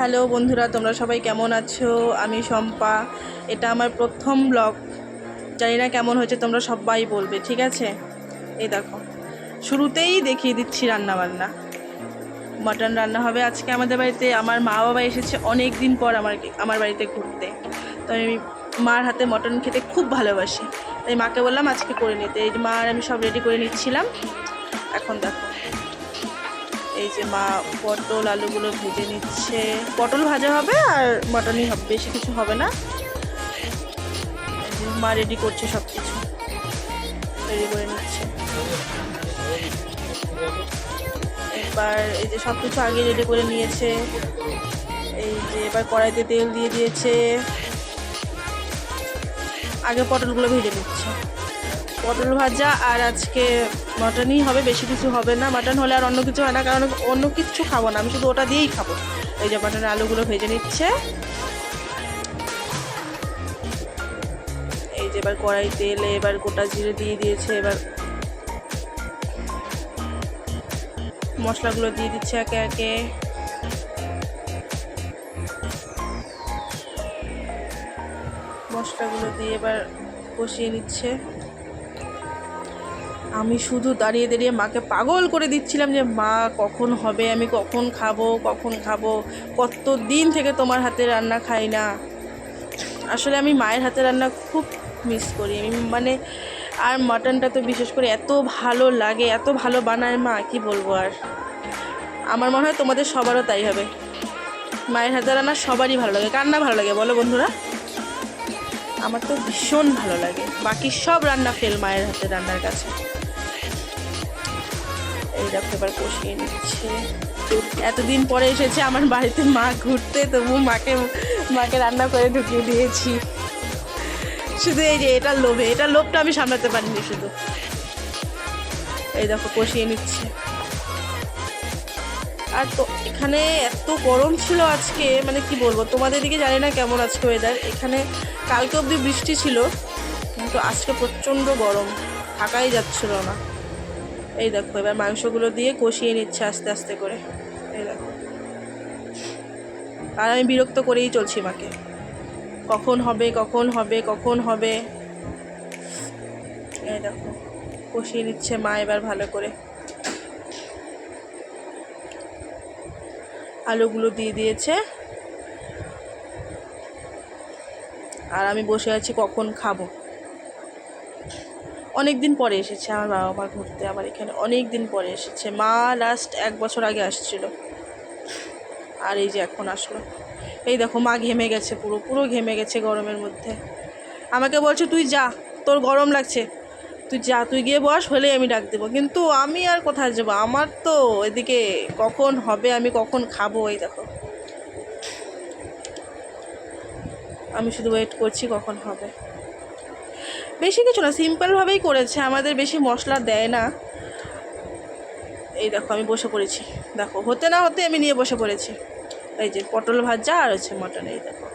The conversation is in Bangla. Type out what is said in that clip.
হ্যালো বন্ধুরা, তোমরা সবাই কেমন আছো? আমি শম্পা। এটা আমার প্রথম ব্লগ। জানি না কেমন হয়েছে, তোমরা সবাই বলবে, ঠিক আছে? এই দেখো, শুরুতেই দেখিয়ে দিচ্ছি রান্না বান্না। মাটন রান্না হবে আজকে আমাদের বাড়িতে। আমার মা বাবা এসেছে অনেক দিন পর আমার বাড়িতে ঘুরতে। তো আমি মার হাতে মটন খেতে খুব ভালোবাসি, তাই মাকে বললাম আজকে করে নিতে। এই মা আর আমি সব রেডি করে নিচ্ছিলাম। এখন দেখো, এই যে মা পটল আলুগুলো ভেজে নিচ্ছে। পটল ভাজা হবে আর মটনই হবে, বেশি কিছু হবে না। এই যে মা রেডি করছে, সব কিছু রেডি করে নিচ্ছে। এবার এই যে সব কিছু আগে রেডি করে নিয়েছে। এই যে এবার কড়াইতে তেল দিয়ে দিয়েছে। আগে পটলগুলো ভেজে নিচ্ছে। পটল ভাজা আর আজকে মটনই হবে, বেশি কিছু হবে না। মাটন হলে আর অন্য কিছু হয় না, কারণ অন্য কিছু খাবো না, আমি শুধু ওটা দিয়েই খাবো। এই যে মাটনের আলুগুলো ভেজে নিচ্ছে। এই যে এবার কড়াই তেলে এবার গোটা জিরে দিয়ে দিয়েছে। এবার মশলাগুলো দিয়ে দিচ্ছে একে একে। মশলাগুলো দিয়ে এবার কষিয়ে নিচ্ছে। আমি শুধু দাঁড়িয়ে দাঁড়িয়ে মাকে পাগল করে দিচ্ছিলাম যে মা কখন হবে, আমি কখন খাবো কখন খাবো, কত দিন থেকে তোমার হাতে রান্না খাই না। আসলে আমি মায়ের হাতে রান্না খুব মিস করি আমি, মানে আর মাটনটা তো বিশেষ করে এত ভালো লাগে, এত ভালো বানায় মা, কি বলবো। আর আমার মনে হয় তোমাদের সবারও তাই হবে। মায়ের হাতে রান্না সবারই ভালো লাগে। কার না ভালো লাগে বলো বন্ধুরা? আমার তো ভীষণ ভালো লাগে। বাকি সব রান্না ফেল মায়ের হাতে রান্নার কাছে। এই দেখো এবার কষিয়ে নিচ্ছে। এতদিন পরে এসেছে আমার বাড়িতে মা ঘুরতে, তবু মাকে রান্না করে ঢুকিয়ে দিয়েছি। শুধু এই যে এটার লোভটা আমি সামলাতে পারিনি শুধু। এই দেখো কষিয়ে নিচ্ছে। আর তো এখানে এত গরম ছিল আজকে, মানে কি বলবো তোমাদের দিকে, জানি না কেমন আজকে ওয়েদার। এখানে কালকে অবধি বৃষ্টি ছিল, কিন্তু আজকে প্রচণ্ড গরম, থাকাই যাচ্ছিল না। এই দেখো এবার মাংসগুলো দিয়ে কষিয়ে নিচ্ছে আস্তে আস্তে করে। এই দেখো, আর আমি বিরক্ত করেই চলছি মাকে, কখন হবে কখন হবে কখন হবে। এই দেখো কষিয়ে নিচ্ছে মা এবার ভালো করে। আলুগুলো দিয়ে দিয়েছে, আর আমি বসে আছি কখন খাবো। অনেক দিন পরে এসেছে আমার বাবা মা ঘুরতে আমার এখানে, অনেক দিন পরে এসেছে। মা লাস্ট 1 বছর আগে আসছিল, আর এই যে এখন আসলো। এই দেখো মা ঘেমে গেছে, পুরো পুরো ঘেমে গেছে গরমের মধ্যে। আমাকে বলছে তুই যা, তোর গরম লাগছে, তুই যা, তুই গিয়ে বস, হলেই আমি ডাক দেবো। কিন্তু আমি আর কোথায় যাবো, আমার তো এদিকে কখন হবে, আমি কখন খাবো। এই দেখো আমি শুধু ওয়েট করছি কখন হবে। বেশি কিছু না, সিম্পলভাবেই করেছে, আমাদের বেশি মশলা দেয় না। এই দেখো আমি বসে পড়েছি, দেখো হতে না হতে আমি নিয়ে বসে পড়েছি। এই যে পটল ভাজা আর হচ্ছে মটন। এই দেখো